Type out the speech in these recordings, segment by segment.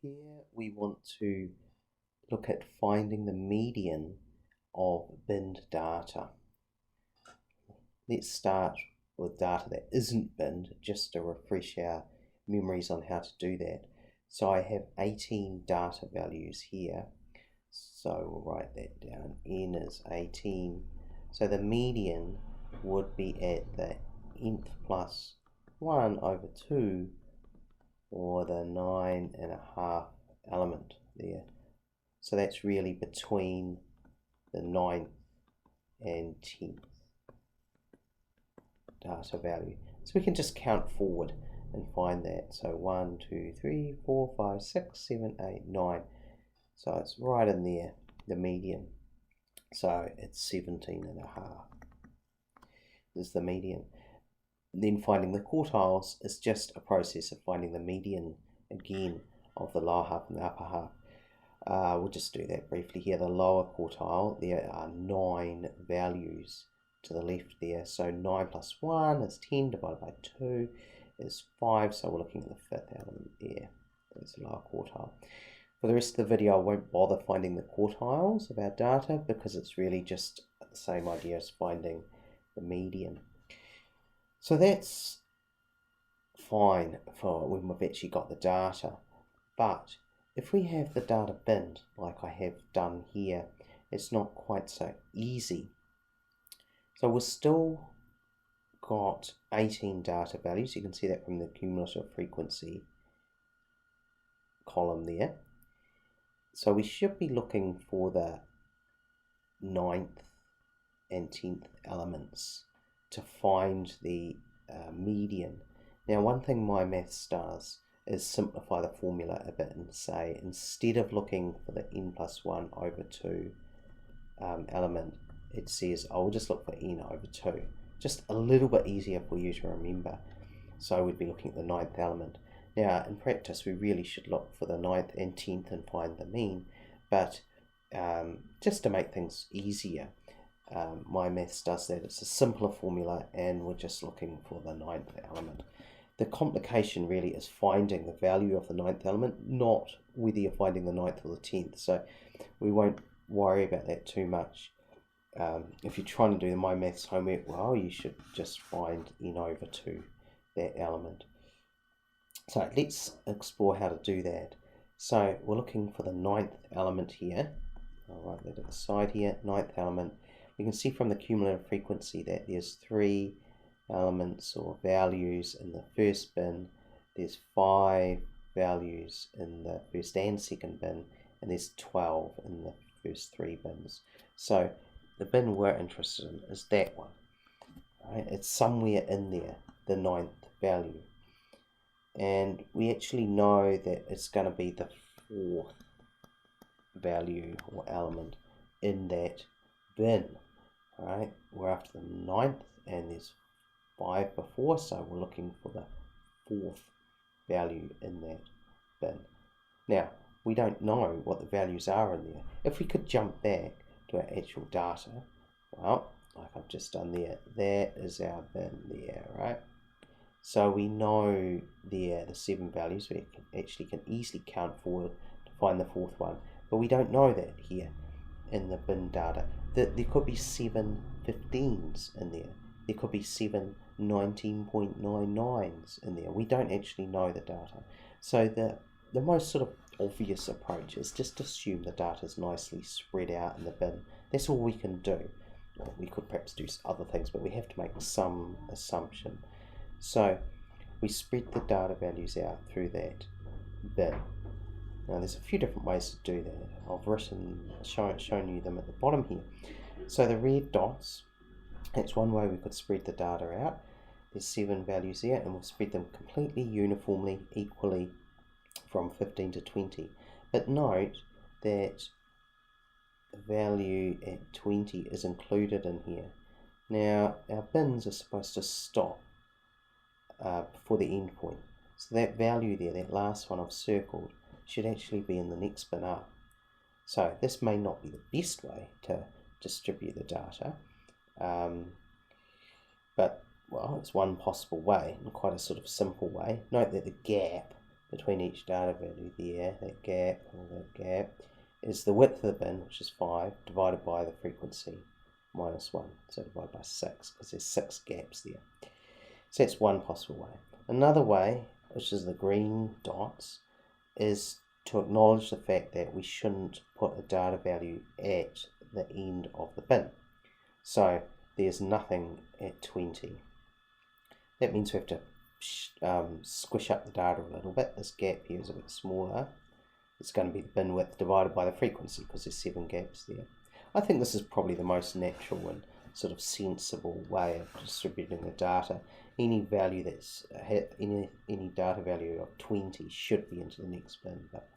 Here we want to look at finding the median of binned data. Let's start with data that isn't binned, just to refresh our memories on how to do that. So I have 18 data values here. So we'll write that down. N is 18. So the median would be at the nth plus 1 over 2, or the 9.5 element there. So that's really between the 9th and 10th data value. So we can just count forward and find that. So 1, 2, 3, 4, 5, 6, 7, 8, 9. So it's right in there, the median. So it's 17.5 is the median. Then finding the quartiles is just a process of finding the median again of the lower half and the upper half. We'll just do that briefly here. The lower quartile, there are 9 values to the left there. So 9 plus 1 is 10, divided by 2 is 5. So we're looking at the 5th element there. That's the lower quartile. For the rest of the video, I won't bother finding the quartiles of our data because it's really just the same idea as finding the median. So that's fine for when we've actually got the data. But if we have the data binned, like I have done here, it's not quite so easy. So we've still got 18 data values. You can see that from the cumulative frequency column there. So we should be looking for the 9th and 10th elements to find the median. Now, one thing my maths does is simplify the formula a bit and say, instead of looking for the n plus 1 over 2 element, it says I'll just look for n over 2. Just a little bit easier for you to remember. So we'd be looking at the 9th element. Now, in practice, we really should look for the 9th and 10th and find the mean, but just to make things easier, my maths does that. It's a simpler formula, and we're just looking for the 9th element. The complication really is finding the value of the 9th element, not whether you're finding the 9th or the 10th. So we won't worry about that too much. If you're trying to do the My Maths homework, well, you should just find n over 2, that element. So let's explore how to do that. So we're looking for the 9th element here. I'll write that to the side here, 9th element. We can see from the cumulative frequency that there's 3 elements or values in the first bin, there's 5 values in the first and second bin, and there's 12 in the first 3 bins. So the bin we're interested in is that one. Right? It's somewhere in there, the 9th value. And we actually know that it's going to be the 4th value or element in that bin. Right? We're after the 9th, and there's 5 before, so we're looking for the 4th value in that bin. Now, we don't know what the values are in there. If we could jump back to our actual data, well, like I've just done there, that is our bin there, right? So we know there the 7 values. We can easily count forward to find the 4th one, but we don't know that here in the bin data. That there could be 7 15s in there. There could be 7 19.99s in there. We don't actually know the data. So the most sort of obvious approach is just assume the data is nicely spread out in the bin. That's all we can do. Well, we could perhaps do other things, but we have to make some assumption. So we spread the data values out through that bin. Now there's a few different ways to do that. I've shown you them at the bottom here. So the red dots, that's one way we could spread the data out. There's 7 values there, and we'll spread them completely uniformly, equally from 15 to 20. But note that the value at 20 is included in here. Now our bins are supposed to stop before the end point. So that value there, that last one I've circled, should actually be in the next bin up. So this may not be the best way to distribute the data, but well, it's one possible way, and quite a sort of simple way. Note that the gap between each data value there, that gap or that gap, is the width of the bin, which is 5, divided by the frequency, minus 1. So divided by 6, because there's 6 gaps there. So that's one possible way. Another way, which is the green dots, is to acknowledge the fact that we shouldn't put a data value at the end of the bin. So there's nothing at 20. That means we have to squish up the data a little bit. This gap here is a bit smaller. It's going to be the bin width divided by the frequency, because there's 7 gaps there. I think this is probably the most natural and sort of sensible way of distributing the data. Any value that's any data value of 20 should be into the next bin. But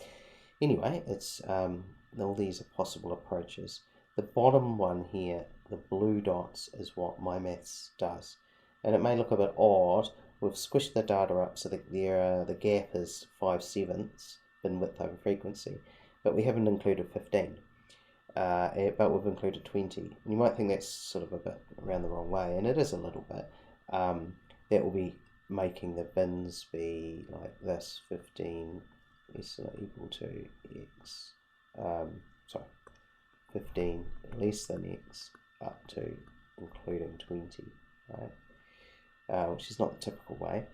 anyway, it's all these are possible approaches. The bottom one here, the blue dots, is what MyMaths does, and it may look a bit odd. We've squished the data up so that the gap is 5/7 bin width over frequency, but we haven't included 15. But we've included 20. And you might think that's sort of a bit around the wrong way, and it is a little bit. That will be making the bins be like this: 15 is equal to x. 15 less than x up to including 20, right? Which is not the typical way.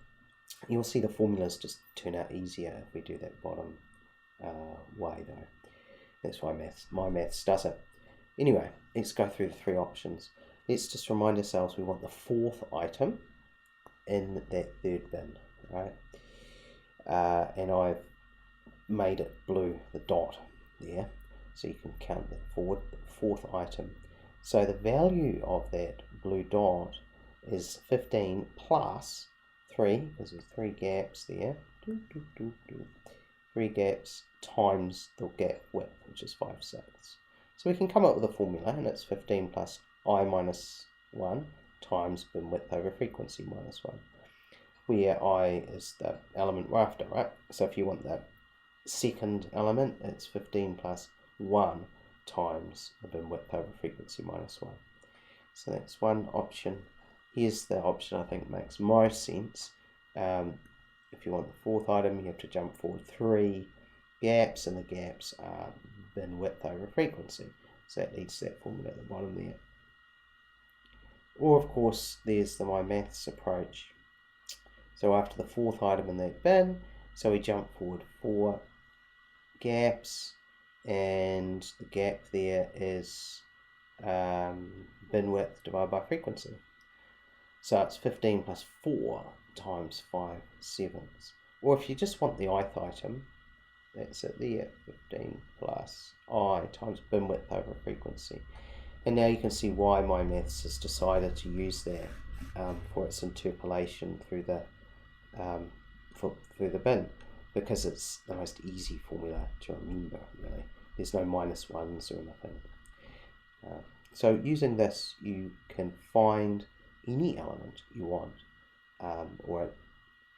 You'll see the formulas just turn out easier if we do that bottom way, though. That's why MyMaths does it. Anyway, let's go through the 3 options. Let's just remind ourselves we want the 4th item in that 3rd bin, right? And I've made it blue, the dot there, so you can count that forward, the 4th item. So the value of that blue dot is 15 plus 3, because there's 3 gaps there. 3 gaps times the gap width, which is 5/6. So we can come up with a formula, and it's 15 plus I minus 1 times bin width over frequency minus 1, where I is the element we're after, right? So if you want the 2nd element, it's 15 plus 1 times the bin width over frequency minus 1. So that's one option. Here's the option I think makes most sense. If you want the 4th item, you have to jump forward 3 gaps, and the gaps are bin width over frequency. So that leads to that formula at the bottom there. Or of course, there's the MyMaths approach. So after the 4th item in that bin, so we jump forward 4 gaps, and the gap there is bin width divided by frequency. So it's 15 plus 4 times 5/7. Or if you just want the ith item, that's it there, 15 plus I times bin width over frequency. And now you can see why MyMaths has decided to use that for its interpolation through the bin, because it's the most easy formula to remember, really. There's no minus ones or anything. So using this, you can find any element you want, or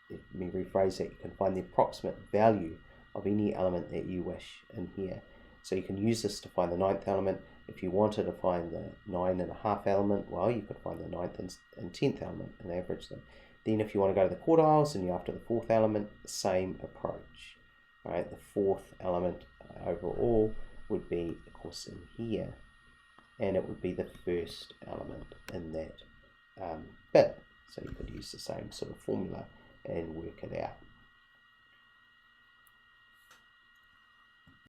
let me rephrase that, you can find the approximate value of any element that you wish in here. So you can use this to find the 9th element. If you wanted to find the 9.5 element, well, you could find the 9th and 10th element and average them. Then if you want to go to the quartiles and you're after the 4th element, same approach. Right? The 4th element overall would be, of course, in here, and it would be the 1st element in that bin. So you could use the same sort of formula and work it out.